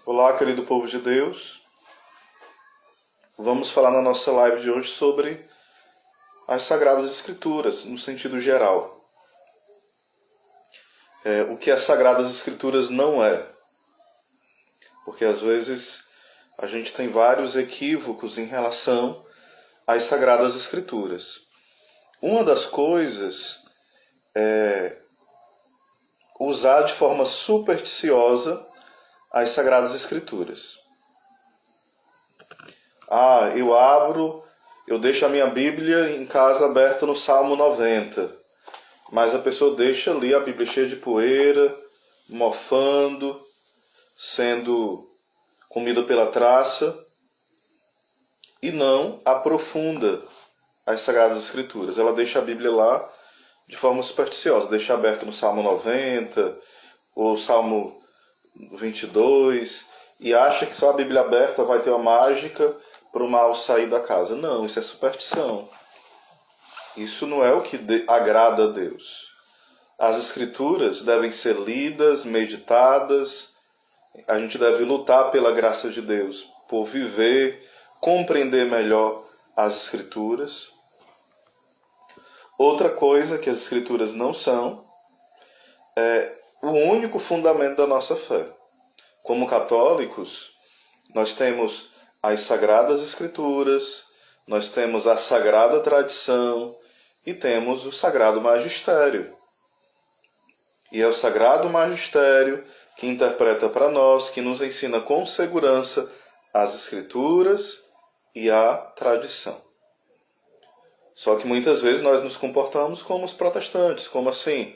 Olá, querido povo de Deus. Vamos falar na nossa live de hoje sobre as Sagradas Escrituras, no sentido geral. O que as Sagradas Escrituras não é. Porque às vezes a gente tem vários equívocos em relação às Sagradas Escrituras. Uma das coisas é usar de forma supersticiosa as Sagradas Escrituras. Eu deixo a minha Bíblia em casa aberta no Salmo 90, mas a pessoa deixa ali a Bíblia cheia de poeira, mofando, sendo comida pela traça, e não aprofunda as Sagradas Escrituras. Ela deixa a Bíblia lá de forma supersticiosa, deixa aberta no Salmo 90, ou Salmo 22, e acha que só a Bíblia aberta vai ter uma mágica para o mal sair da casa. Não, isso é superstição. Isso não é o que agrada a Deus. As Escrituras devem ser lidas, meditadas. A gente deve lutar pela graça de Deus, por viver, compreender melhor as Escrituras. Outra coisa que as Escrituras não são é o único fundamento da nossa fé. Como católicos, nós temos as Sagradas Escrituras, nós temos a Sagrada Tradição e temos o Sagrado Magistério. E é o Sagrado Magistério que interpreta para nós, que nos ensina com segurança as Escrituras e a tradição. Só que muitas vezes nós nos comportamos como os protestantes. Como assim?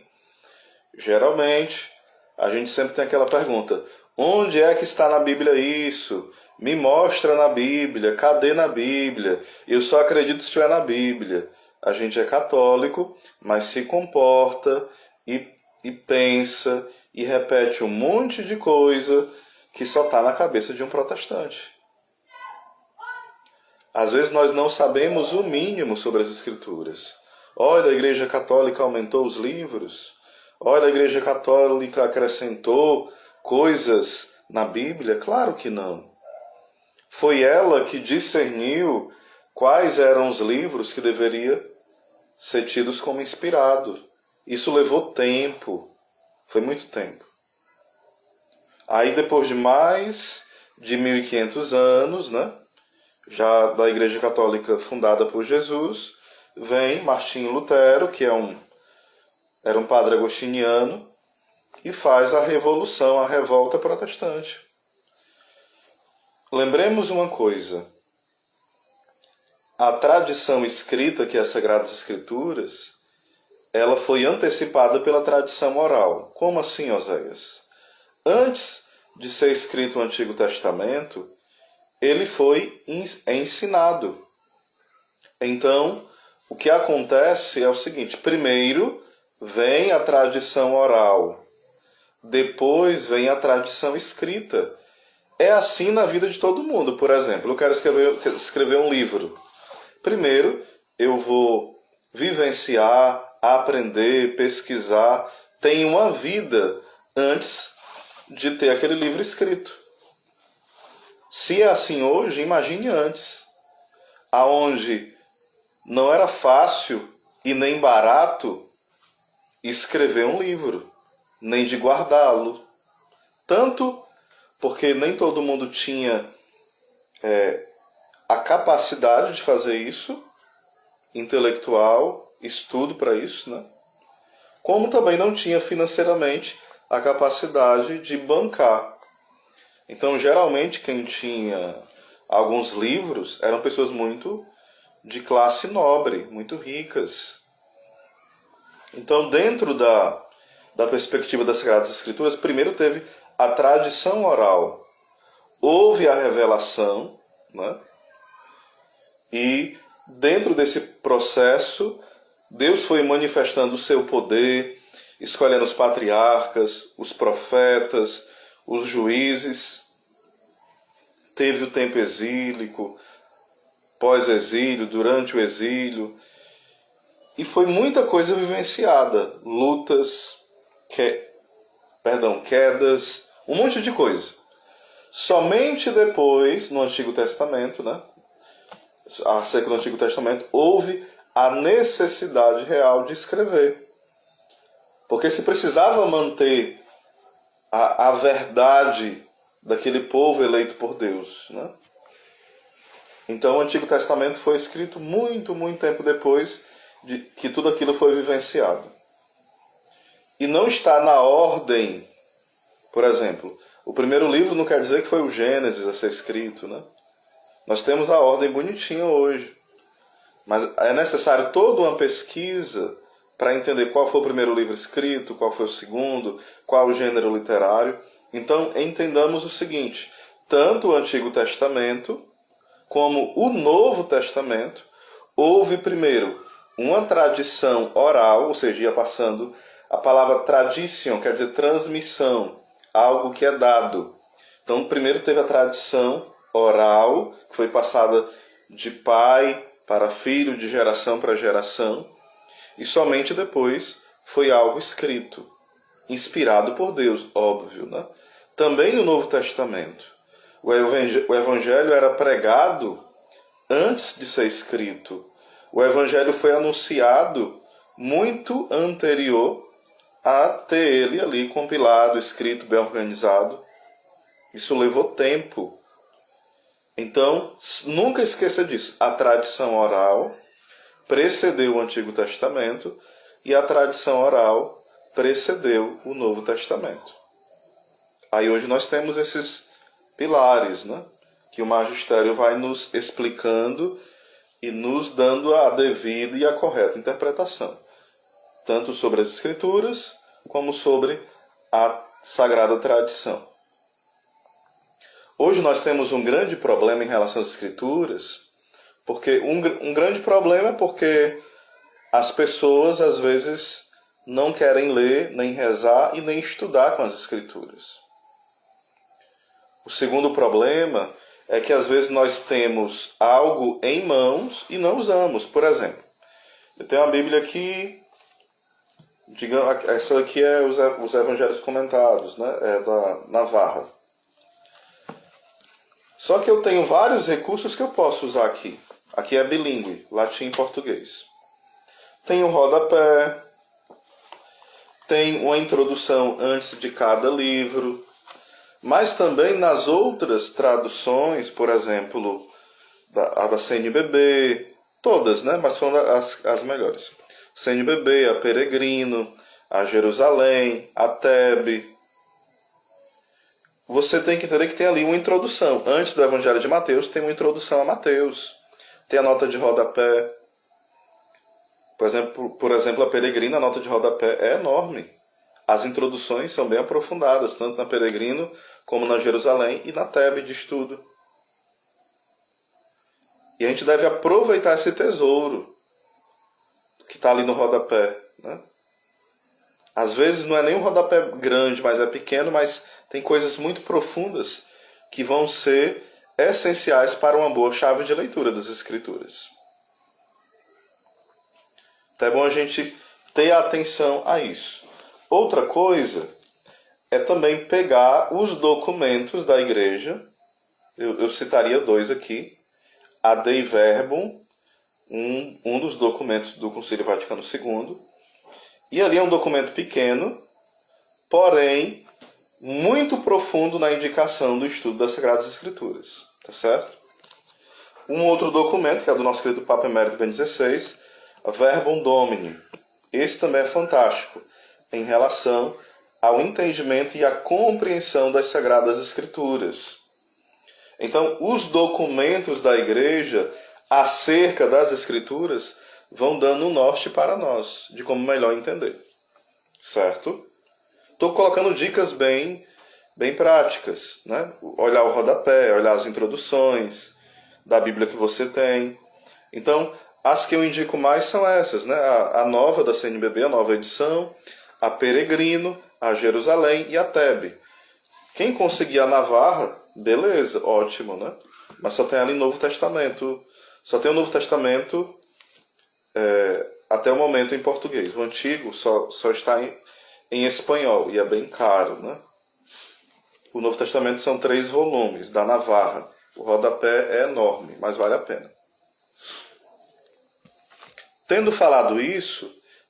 Geralmente, a gente sempre tem aquela pergunta: onde é que está na Bíblia isso? Me mostra na Bíblia. Cadê na Bíblia? Eu só acredito se estiver na Bíblia. A gente é católico, mas se comporta e pensa e repete um monte de coisa que só está na cabeça de um protestante. Às vezes nós não sabemos o mínimo sobre as Escrituras. Olha, a Igreja Católica aumentou os livros. Olha, a Igreja Católica acrescentou coisas na Bíblia. Claro que não. Foi ela que discerniu quais eram os livros que deveriam ser tidos como inspirados. Isso levou tempo. Foi muito tempo. Aí depois de mais de 1500 anos, já da Igreja Católica fundada por Jesus, vem Martinho Lutero, que era um padre agostiniano, e faz a revolução, a revolta protestante. Lembremos uma coisa: a tradição escrita, que é as Sagradas Escrituras, ela foi antecipada pela tradição oral. Como assim, Oséias? Antes de ser escrito o Antigo Testamento, ele foi ensinado. Então, o que acontece é o seguinte: primeiro vem a tradição oral, depois vem a tradição escrita. É assim na vida de todo mundo. Por exemplo, eu quero escrever um livro. Primeiro, eu vou vivenciar, aprender, pesquisar. Tenho uma vida antes de ter aquele livro escrito. Se é assim hoje, imagine antes, aonde não era fácil e nem barato escrever um livro, nem de guardá-lo. Tanto porque nem todo mundo tinha a capacidade de fazer isso, intelectual, estudo para isso, como também não tinha financeiramente a capacidade de bancar. Então, geralmente, quem tinha alguns livros eram pessoas muito de classe nobre, muito ricas. Então, dentro da perspectiva das Sagradas Escrituras, primeiro teve a tradição oral. Houve a revelação, e dentro desse processo, Deus foi manifestando o seu poder, escolhendo os patriarcas, os profetas, os juízes. Teve o tempo exílico, pós-exílio, durante o exílio. E foi muita coisa vivenciada. Lutas, quedas, um monte de coisa. Somente depois, no Antigo Testamento, né, acerca do Antigo Testamento, houve a necessidade real de escrever. Porque se precisava manter a verdade daquele povo eleito por Deus, né? Então o Antigo Testamento foi escrito muito tempo depois de que tudo aquilo foi vivenciado. E não está na ordem, por exemplo, o primeiro livro não quer dizer que foi o Gênesis a ser escrito, né? Nós temos a ordem bonitinha hoje. Mas é necessário toda uma pesquisa para entender qual foi o primeiro livro escrito, qual foi o segundo, qual o gênero literário. Então, entendamos o seguinte, tanto o Antigo Testamento como o Novo Testamento, houve primeiro uma tradição oral, ou seja, ia passando, a palavra tradition quer dizer transmissão, algo que é dado. Então, primeiro teve a tradição oral, que foi passada de pai para filho, de geração para geração, e somente depois foi algo escrito, inspirado por Deus, óbvio, né? Também no Novo Testamento, o Evangelho era pregado antes de ser escrito. O Evangelho foi anunciado muito anterior a ter ele ali compilado, escrito, bem organizado. Isso levou tempo. Então, nunca esqueça disso. A tradição oral precedeu o Antigo Testamento e a tradição oral precedeu o Novo Testamento. Aí hoje nós temos esses pilares, né, que o magistério vai nos explicando e nos dando a devida e a correta interpretação, tanto sobre as Escrituras como sobre a Sagrada Tradição. Hoje nós temos um grande problema em relação às Escrituras, porque um grande problema é porque as pessoas às vezes não querem ler, nem rezar e nem estudar com as Escrituras. O segundo problema é que às vezes nós temos algo em mãos e não usamos. Por exemplo, eu tenho uma Bíblia aqui, digamos, essa aqui é os Evangelhos comentados, né? É da Navarra. Só que eu tenho vários recursos que eu posso usar aqui. Aqui é bilíngue, latim e português. Tem um rodapé, tem uma introdução antes de cada livro, mas também nas outras traduções, por exemplo, a da CNBB, todas, né? Mas foram as melhores. CNBB, a Peregrino, a Jerusalém, a Tebe. Você tem que entender que tem ali uma introdução. Antes do Evangelho de Mateus, tem uma introdução a Mateus. Tem a nota de rodapé. Por exemplo, a Peregrino, a nota de rodapé é enorme. As introduções são bem aprofundadas, tanto na Peregrino como na Jerusalém e na Tebe de estudo. E a gente deve aproveitar esse tesouro que está ali no rodapé, né? Às vezes não é nem um rodapé grande, mas é pequeno, mas tem coisas muito profundas que vão ser essenciais para uma boa chave de leitura das Escrituras. Então é bom a gente ter atenção a isso. Outra coisa é também pegar os documentos da igreja. Eu citaria dois aqui. A Dei Verbum, um dos documentos do Concílio Vaticano II. E ali é um documento pequeno, porém muito profundo na indicação do estudo das Sagradas Escrituras. Tá certo? Um outro documento, que é do nosso querido Papa Emérito Bento XVI, a Verbum Domini. Esse também é fantástico em relação ao entendimento e à compreensão das Sagradas Escrituras. Então, os documentos da Igreja acerca das Escrituras vão dando um norte para nós, de como melhor entender. Certo? Estou colocando dicas bem práticas, né? Olhar o rodapé, olhar as introduções da Bíblia que você tem. Então, as que eu indico mais são essas, né? A nova da CNBB, a nova edição, a Peregrino, a Jerusalém e a Tebe. Quem conseguir a Navarra, beleza, ótimo, né? Mas só tem ali o Novo Testamento. Só tem o Novo Testamento até o momento em português. O Antigo só está em espanhol e é bem caro, né? O Novo Testamento são 3 volumes, da Navarra. O rodapé é enorme, mas vale a pena. Tendo falado isso,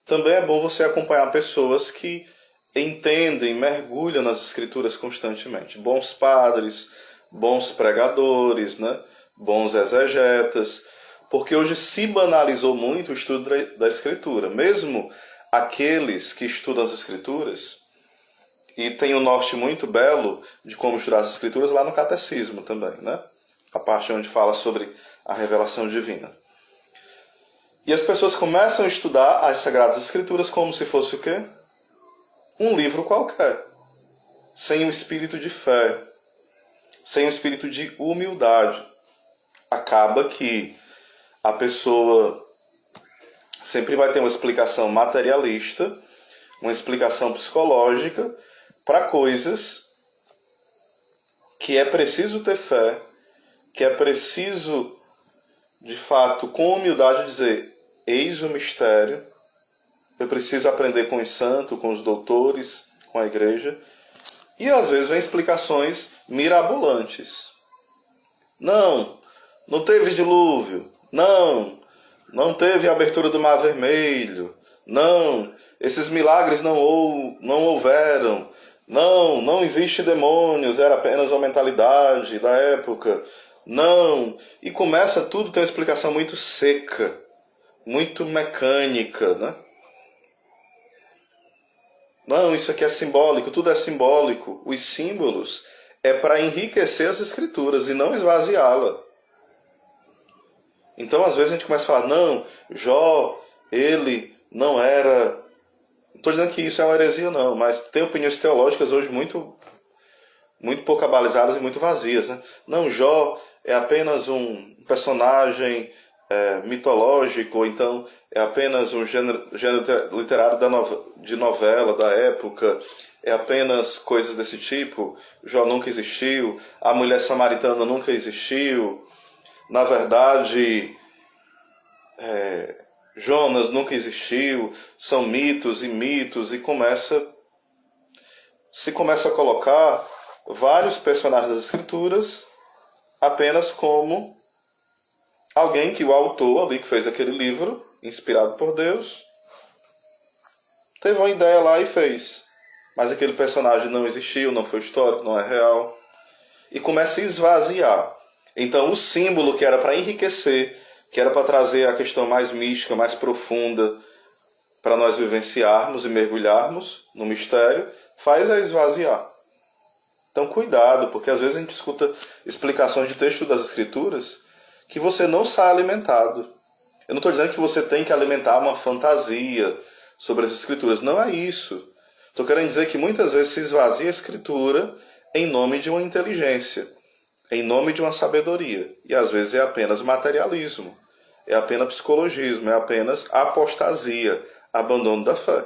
também é bom você acompanhar pessoas que entendem, mergulham nas Escrituras constantemente. Bons padres, bons pregadores, né? Bons exegetas, porque hoje se banalizou muito o estudo da Escritura. Mesmo aqueles que estudam as Escrituras, e tem um norte muito belo de como estudar as Escrituras lá no Catecismo também, né? A parte onde fala sobre a revelação divina. E as pessoas começam a estudar as Sagradas Escrituras como se fosse o quê? Um livro qualquer. Sem um espírito de fé. Sem um espírito de humildade. Acaba que a pessoa sempre vai ter uma explicação materialista, uma explicação psicológica para coisas que é preciso ter fé, que é preciso, de fato, com humildade dizer: eis o mistério, eu preciso aprender com os santos, com os doutores, com a igreja. E às vezes vem explicações mirabolantes. Não teve dilúvio. Não teve abertura do Mar Vermelho. Não, esses milagres não houveram. Não existe demônios, era apenas uma mentalidade da época. Não. E começa tudo, tem uma explicação muito seca, muito mecânica, né? Não, isso aqui é simbólico, tudo é simbólico. Os símbolos é para enriquecer as Escrituras e não esvaziá-la. Então, às vezes a gente começa a falar: não, Jó, ele não era... Não estou dizendo que isso é uma heresia, não, mas tem opiniões teológicas hoje muito pouco abalizadas e muito vazias, né? Não, Jó é apenas um personagem mitológico, ou então é apenas um gênero literário de novela da época, é apenas coisas desse tipo. Jó nunca existiu, a mulher samaritana nunca existiu, na verdade Jonas nunca existiu, são mitos, e se começa a colocar vários personagens das Escrituras apenas como alguém que o autor ali, que fez aquele livro, inspirado por Deus, teve uma ideia lá e fez. Mas aquele personagem não existiu, não foi histórico, não é real. E começa a esvaziar. Então o símbolo que era para enriquecer, que era para trazer a questão mais mística, mais profunda, para nós vivenciarmos e mergulharmos no mistério, faz a esvaziar. Então cuidado, porque às vezes a gente escuta explicações de texto das Escrituras que você não sai alimentado. Eu não estou dizendo que você tem que alimentar uma fantasia sobre as Escrituras. Não é isso. Estou querendo dizer que muitas vezes se esvazia a Escritura em nome de uma inteligência, em nome de uma sabedoria. E às vezes é apenas materialismo, é apenas psicologismo, é apenas apostasia, abandono da fé.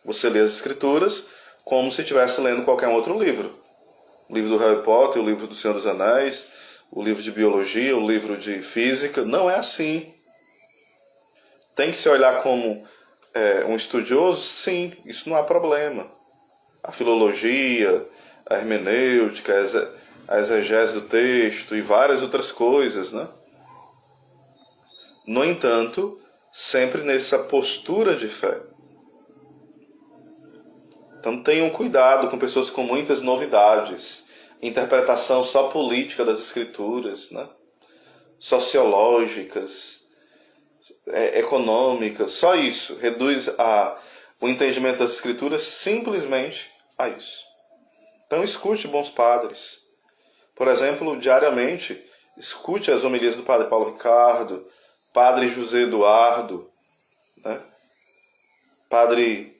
Você lê as Escrituras como se estivesse lendo qualquer outro livro. O livro do Harry Potter, o livro do Senhor dos Anéis, o livro de biologia, o livro de física. Não é assim. Tem que se olhar como um estudioso? Sim, isso não há problema. A filologia, a hermenêutica, a exegese do texto e várias outras coisas, né? No entanto, sempre nessa postura de fé. Então tenham cuidado com pessoas com muitas novidades, interpretação só política das Escrituras, né? Sociológicas, econômicas, só isso. Reduz o entendimento das Escrituras simplesmente a isso. Então escute bons padres. Por exemplo, diariamente, escute as homilias do Padre Paulo Ricardo, Padre José Eduardo, né? Padre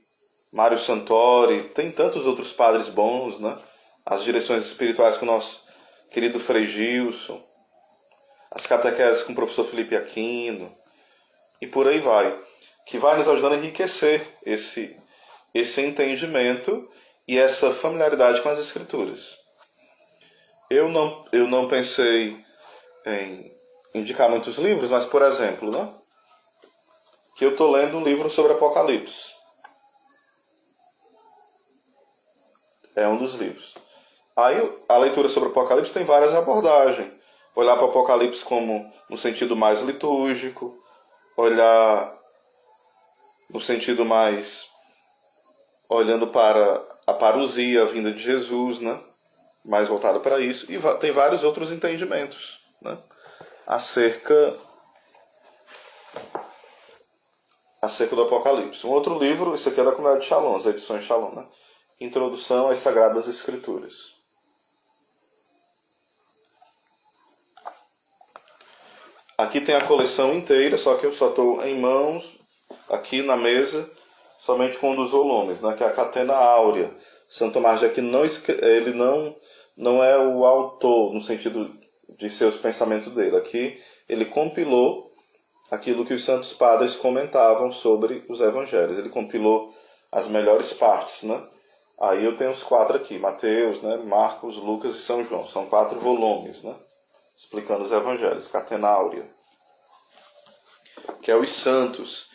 Mário Santori, tem tantos outros padres bons, né? As direções espirituais com o nosso querido Frei Gilson, as catequeses com o professor Felipe Aquino, e por aí vai, que vai nos ajudando a enriquecer esse entendimento e essa familiaridade com as Escrituras. Eu não pensei em indicar muitos livros, mas, por exemplo, né? Que eu estou lendo um livro sobre Apocalipse. É um dos livros. Aí a leitura sobre o Apocalipse tem várias abordagens. Olhar para o Apocalipse como no sentido mais litúrgico, olhar no sentido mais olhando para a parousia, a vinda de Jesus, né? Mais voltada para isso. E tem vários outros entendimentos, né? acerca do Apocalipse. Um outro livro, esse aqui é da Comunidade de Shalom, as edições Shalom, né? Introdução às Sagradas Escrituras. Aqui tem a coleção inteira, só que eu só estou em mãos, aqui na mesa, somente com um dos volumes, né, que é a Catena Áurea. Santo Tomás de Aquino ele não é o autor, no sentido de seus pensamentos dele. Aqui ele compilou aquilo que os santos padres comentavam sobre os evangelhos. Ele compilou as melhores partes, né? Aí eu tenho os 4 aqui, Mateus, né, Marcos, Lucas e São João. São 4 volumes, né? Explicando os evangelhos, Catena Áurea, que é os santos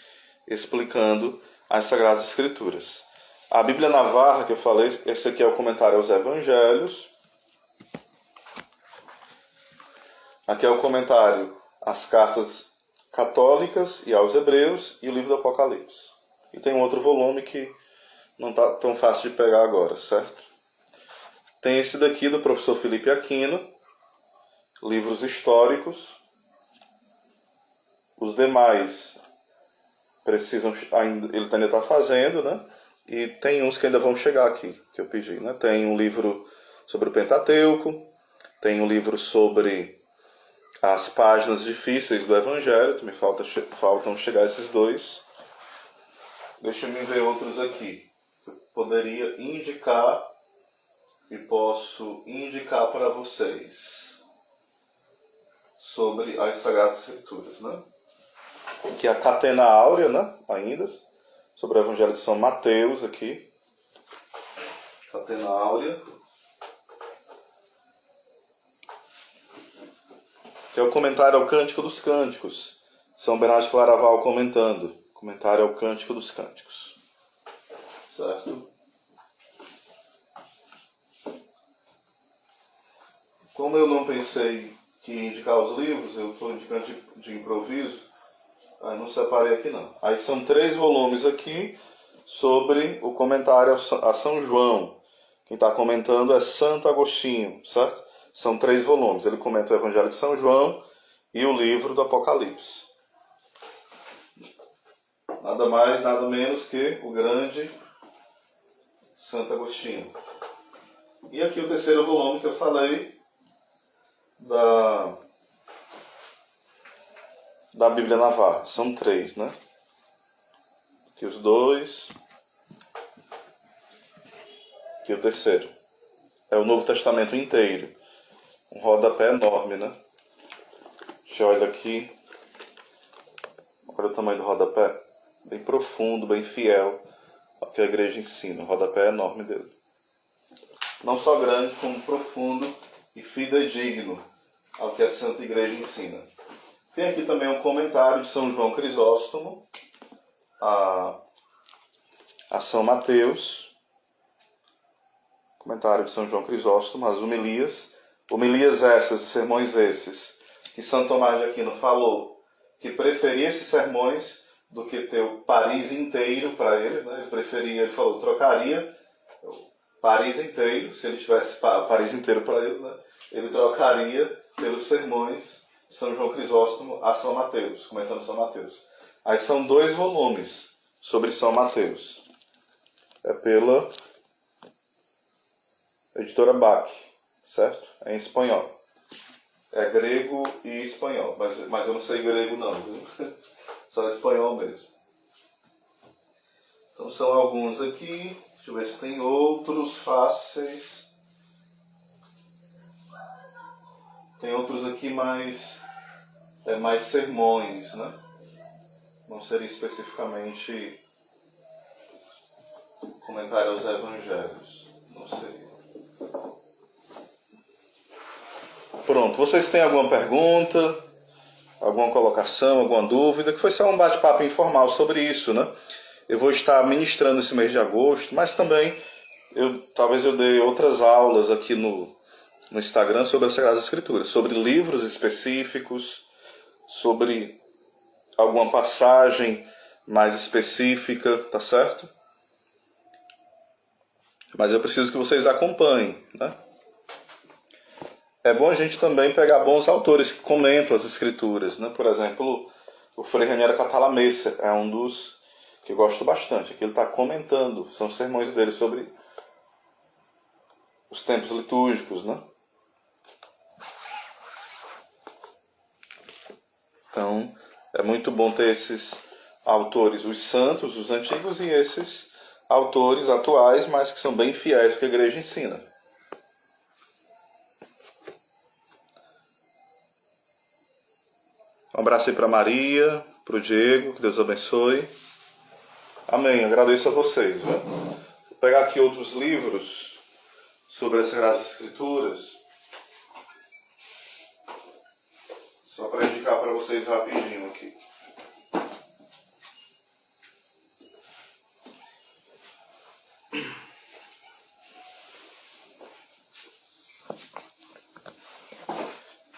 explicando as Sagradas Escrituras. A Bíblia Navarra, que eu falei, esse aqui é o comentário aos evangelhos. Aqui é o comentário às cartas católicas e aos hebreus e o livro do Apocalipse. E tem um outro volume que não está tão fácil de pegar agora, certo? Tem esse daqui do professor Felipe Aquino, livros históricos. Os demais precisam, ele ainda está fazendo, né? E tem uns que ainda vão chegar aqui, que eu pedi, né? Tem um livro sobre o Pentateuco, tem um livro sobre as páginas difíceis do Evangelho, também faltam chegar esses 2. Deixa eu ver outros aqui. Eu poderia indicar e posso indicar para vocês sobre as Sagradas Escrituras, né? Que é a Catena Áurea, né? Ainda, sobre o Evangelho de São Mateus aqui. Catena Áurea. Que é o comentário ao Cântico dos Cânticos. São Bernardo de Claraval comentando. Comentário ao Cântico dos Cânticos. Certo? Como eu não pensei que indicar os livros, eu estou indicando de improviso, aí não separei aqui não. Aí são 3 volumes aqui sobre o comentário a São João. Quem está comentando é Santo Agostinho, certo? São 3 volumes. Ele comenta o Evangelho de São João e o livro do Apocalipse. Nada mais, nada menos que o grande Santo Agostinho. E aqui o 3º volume que eu falei, da Bíblia Navarra. São 3, né? Aqui os 2. Aqui o 3º. É o Novo Testamento inteiro. Um rodapé enorme, né? Deixa eu olhar aqui. Olha o tamanho do rodapé. Bem profundo, bem fiel ao que a igreja ensina. O rodapé é enorme dele. Não só grande, como profundo e fidedigno ao que a Santa Igreja ensina. Tem aqui também um comentário de São João Crisóstomo a São Mateus. Comentário de São João Crisóstomo, as homilias. Homilias essas, sermões esses, que São Tomás de Aquino falou que preferia esses sermões do que ter o Paris inteiro para ele, né? Ele falou, trocaria o Paris inteiro, se ele tivesse Paris inteiro para ele, né? Ele trocaria pelos sermões de São João Crisóstomo a São Mateus, comentando São Mateus. Aí são 2 volumes sobre São Mateus. É pela editora Bach, certo? É em espanhol. É grego e espanhol, mas eu não sei grego não, viu? Só espanhol mesmo. Então são alguns aqui. Deixa eu ver se tem outros fáceis. Tem outros aqui mais sermões, né? Não seria especificamente comentário aos evangelhos. Não seria. Pronto, vocês têm alguma pergunta, alguma colocação, alguma dúvida? Que foi só um bate-papo informal sobre isso, né? Eu vou estar ministrando esse mês de agosto, mas também Talvez eu dê outras aulas aqui no Instagram sobre as Sagradas Escrituras, sobre livros específicos, sobre alguma passagem mais específica, tá certo? Mas eu preciso que vocês acompanhem, né? É bom a gente também pegar bons autores que comentam as escrituras, né? Por exemplo, o Frei Raniero Cantalamessa é um dos que eu gosto bastante. Aqui ele está comentando, são os sermões dele sobre os tempos litúrgicos, né? Então, é muito bom ter esses autores, os santos, os antigos, e esses autores atuais, mas que são bem fiéis ao que a igreja ensina. Um abraço aí para Maria, para o Diego, que Deus abençoe. Amém, agradeço a vocês. Viu? Vou pegar aqui outros livros sobre as Sagradas Escrituras, só para indicar para vocês rapidinho aqui.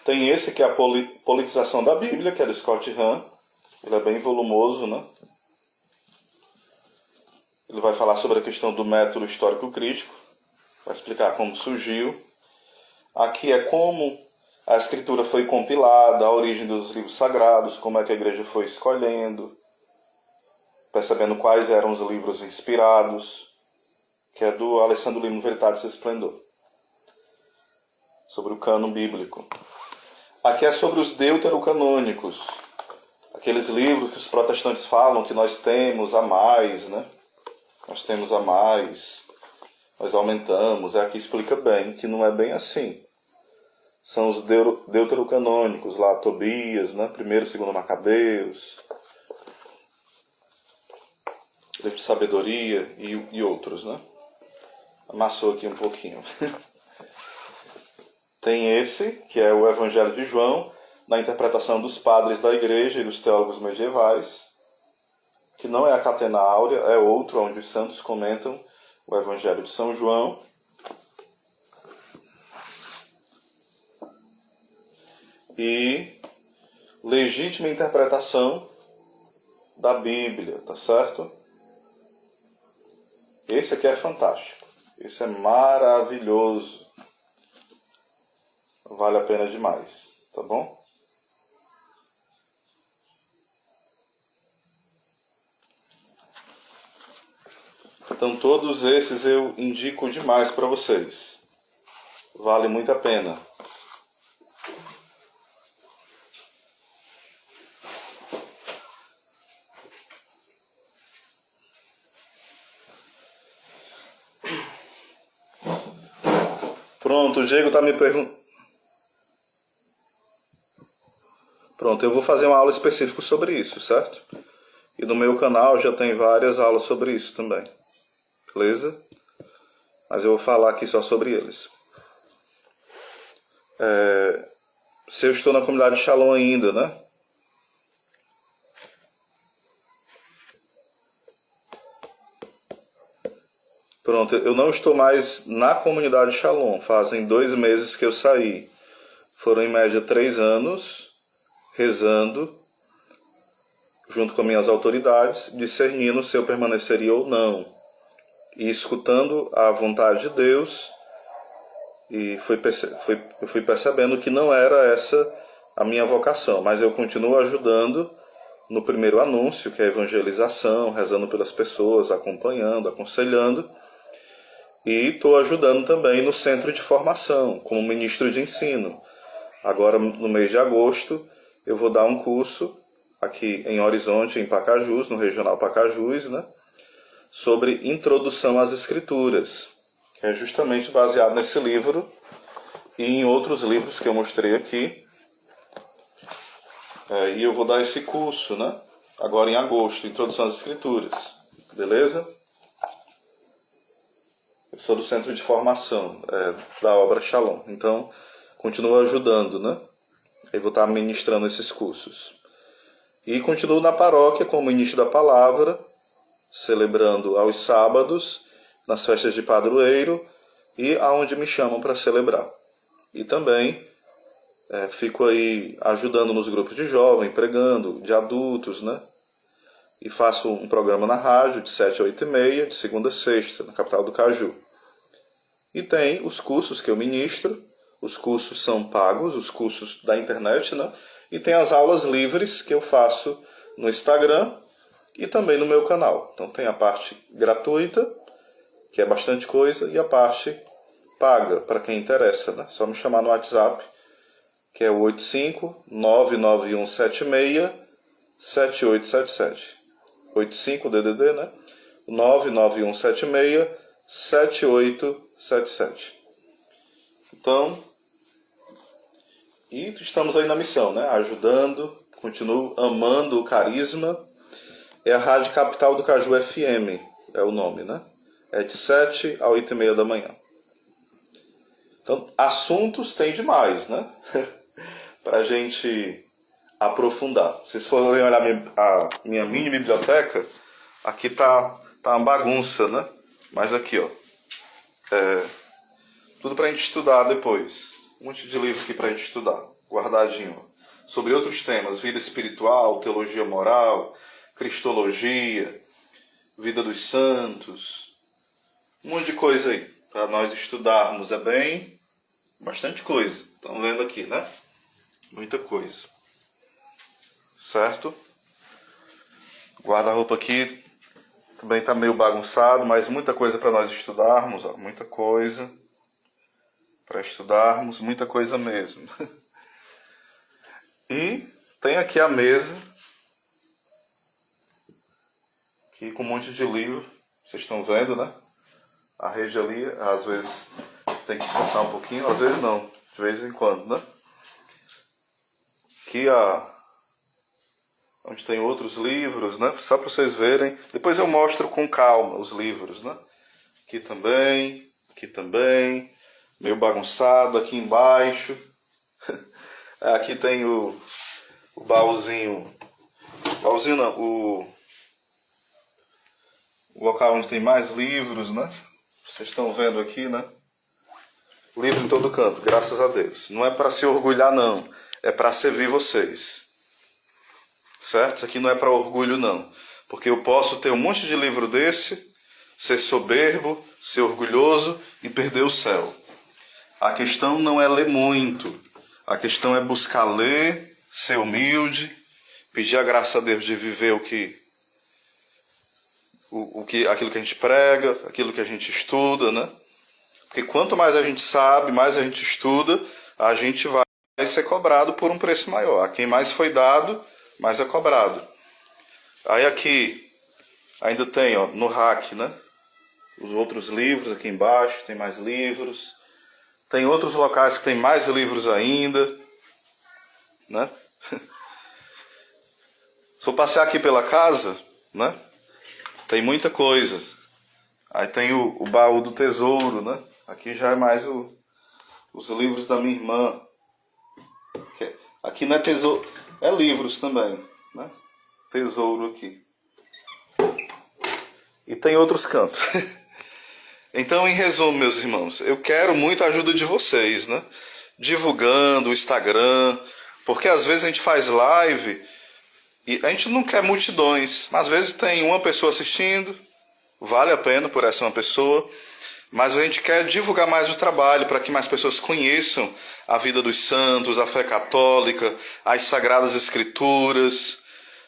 Tem esse que é a Politização da Bíblia, que é do Scott Hahn. Ele é bem volumoso, né? Ele vai falar sobre a questão do método histórico crítico, vai explicar como surgiu. Aqui é como a escritura foi compilada, a origem dos livros sagrados, como é que a igreja foi escolhendo, percebendo quais eram os livros inspirados, que é do Alessandro Lima Veritatis Splendor, sobre o cânon bíblico. Aqui é sobre os deuterocanônicos, aqueles livros que os protestantes falam que nós temos a mais, né? Nós temos a mais, nós aumentamos. Aqui explica bem que não é bem assim. São os deuterocanônicos, lá Tobias, né? 1º e 2º Macabeus, livro de sabedoria e outros, né? Amassou aqui um pouquinho. Tem esse, que é o Evangelho de João, na interpretação dos padres da igreja e dos teólogos medievais, que não é a Catena Áurea, é outro, onde os santos comentam o Evangelho de São João. E legítima interpretação da Bíblia, tá certo? Esse aqui é fantástico, esse é maravilhoso. Vale a pena demais, tá bom? Então todos esses eu indico demais para vocês. Vale muito a pena. Pronto, o Diego está me perguntando. Pronto, eu vou fazer uma aula específica sobre isso, certo? E no meu canal já tem várias aulas sobre isso também. Beleza? Mas eu vou falar aqui só sobre eles. Se eu estou na comunidade Shalom ainda, né? Pronto, eu não estou mais na comunidade Shalom. Fazem 2 meses que eu saí. Foram em média 3 anos rezando junto com minhas autoridades, discernindo se eu permaneceria ou não. E escutando a vontade de Deus, e eu fui percebendo que não era essa a minha vocação, mas eu continuo ajudando no primeiro anúncio, que é a evangelização, rezando pelas pessoas, acompanhando, aconselhando, e estou ajudando também no centro de formação, como ministro de ensino. Agora, no mês de agosto, eu vou dar um curso aqui em Horizonte, em Pacajus, no Regional Pacajus, né? Sobre introdução às escrituras, que é justamente baseado nesse livro e em outros livros que eu mostrei aqui. E eu vou dar esse curso, né? Agora em agosto, introdução às escrituras, beleza? Eu sou do centro de formação da obra Shalom, então continuo ajudando, né? Eu vou estar ministrando esses cursos. E continuo na paróquia como ministro da palavra, celebrando aos sábados nas festas de padroeiro e aonde me chamam para celebrar. E também fico aí ajudando nos grupos de jovem, pregando, de adultos, né? E faço um programa na rádio de 7 a 8h30, de segunda a sexta, na capital do Caju. E tem os cursos que eu ministro, os cursos são pagos, os cursos da internet, né? E tem as aulas livres que eu faço no Instagram e também no meu canal. Então tem a parte gratuita, que é bastante coisa, e a parte paga, para quem interessa, né? Só me chamar no WhatsApp, que é o 85-99176-7877. 85-DDD, né? 99176-7877. Então, e estamos aí na missão, né? Ajudando, continuo amando o carisma. É a Rádio Capital do Caju FM, é o nome, né? É de 7 a 8h30 da manhã. Então, assuntos tem demais, né? Pra gente aprofundar. Se vocês forem olhar a minha mini biblioteca, aqui tá uma bagunça, né? Mas aqui, ó, tudo pra gente estudar depois. Um monte de livro aqui pra gente estudar, guardadinho. Sobre outros temas, vida espiritual, teologia moral, cristologia, vida dos santos, um monte de coisa aí, para nós estudarmos. É bem, bastante coisa. Estão vendo aqui, né? Muita coisa. Certo? Guarda-roupa aqui também está meio bagunçado, mas muita coisa para nós estudarmos, ó, muita coisa para estudarmos, muita coisa mesmo. E tem aqui a mesa, aqui com um monte de livro, vocês estão vendo, né? A rede ali, às vezes tem que descansar um pouquinho, às vezes não, de vez em quando, né? Aqui onde tem outros livros, né? Só para vocês verem. Depois eu mostro com calma os livros, né? Aqui também, meio bagunçado, aqui embaixo. Aqui tem o baúzinho não, o local onde tem mais livros, né? Vocês estão vendo aqui, né? Livro em todo canto, graças a Deus. Não é para se orgulhar, não. É para servir vocês. Certo? Isso aqui não é para orgulho, não. Porque eu posso ter um monte de livro desse, ser soberbo, ser orgulhoso e perder o céu. A questão não é ler muito. A questão é buscar ler, ser humilde, pedir a graça a Deus de viver aquilo que a gente prega, aquilo que a gente estuda, né? Porque quanto mais a gente sabe, mais a gente estuda, a gente vai ser cobrado por um preço maior. A quem mais foi dado, mais é cobrado. Aí aqui ainda tem, ó, no rack, né? Os outros livros aqui embaixo, tem mais livros. Tem outros locais que tem mais livros ainda, né? Se eu passear aqui pela casa, né? Tem muita coisa. Aí tem o baú do tesouro, né? Aqui já é mais os livros da minha irmã. Aqui não é tesouro, é livros também, né? Tesouro aqui. E tem outros cantos. Então, em resumo, meus irmãos, eu quero muito a ajuda de vocês, né? Divulgando o Instagram, porque às vezes a gente faz live e a gente não quer multidões, mas às vezes tem uma pessoa assistindo, vale a pena por essa uma pessoa, mas a gente quer divulgar mais o trabalho para que mais pessoas conheçam a vida dos santos, a fé católica, as sagradas escrituras,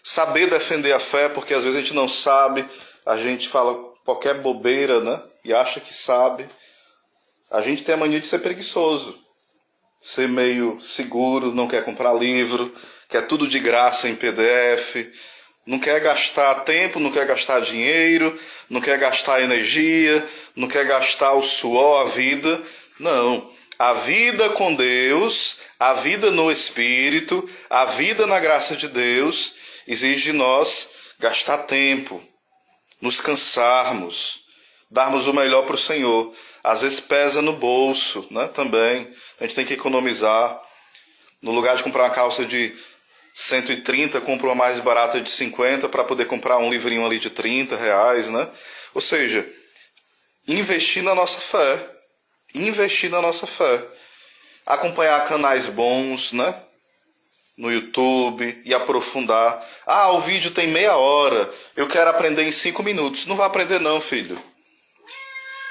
saber defender a fé, porque às vezes a gente não sabe, a gente fala qualquer bobeira, né? E acha que sabe. A gente tem a mania de ser preguiçoso, ser meio seguro, não quer comprar livro, quer tudo de graça em PDF, não quer gastar tempo, não quer gastar dinheiro, não quer gastar energia, não quer gastar o suor, a vida. Não. A vida com Deus, a vida no Espírito, a vida na graça de Deus, exige de nós gastar tempo, nos cansarmos, darmos o melhor para o Senhor. Às vezes pesa no bolso, né? Também. A gente tem que economizar. No lugar de comprar uma calça de 130, compra uma mais barata de 50 para poder comprar um livrinho ali de R$30, né? Ou seja, investir na nossa fé. Investir na nossa fé. Acompanhar canais bons, né? No YouTube e aprofundar. Ah, o vídeo tem meia hora. Eu quero aprender em 5 minutos. Não vai aprender não, filho.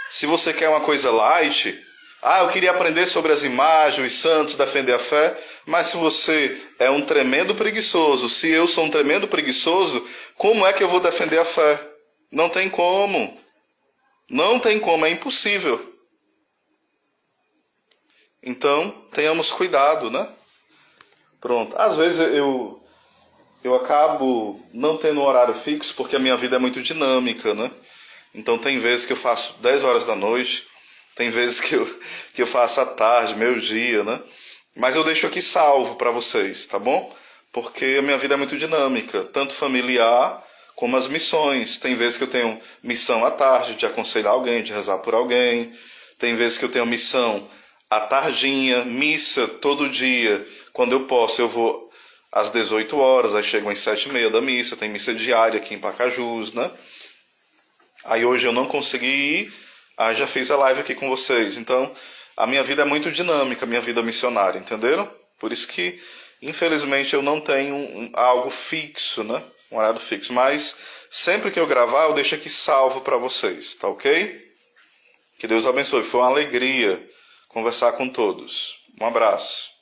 Se você quer uma coisa light... Ah, eu queria aprender sobre as imagens, os santos, defender a fé. Mas se você é um tremendo preguiçoso, se eu sou um tremendo preguiçoso, como é que eu vou defender a fé? Não tem como. Não tem como, é impossível. Então, tenhamos cuidado, né? Pronto. Às vezes eu acabo não tendo um horário fixo porque a minha vida é muito dinâmica, né? Então tem vezes que eu faço 10 horas da noite, tem vezes que eu faço à tarde, meio-dia, né? Mas eu deixo aqui salvo para vocês, tá bom? Porque a minha vida é muito dinâmica, tanto familiar como as missões. Tem vezes que eu tenho missão à tarde, de aconselhar alguém, de rezar por alguém. Tem vezes que eu tenho missão à tardinha, missa todo dia. Quando eu posso, eu vou às 18 horas, aí chego às 7h30 da missa. Tem missa diária aqui em Pacajus, né? Aí hoje eu não consegui ir, aí já fiz a live aqui com vocês. Então, a minha vida é muito dinâmica, a minha vida missionária, entenderam? Por isso que, infelizmente, eu não tenho algo fixo, né? Um horário fixo. Mas, sempre que eu gravar, eu deixo aqui salvo para vocês, tá ok? Que Deus abençoe. Foi uma alegria conversar com todos. Um abraço.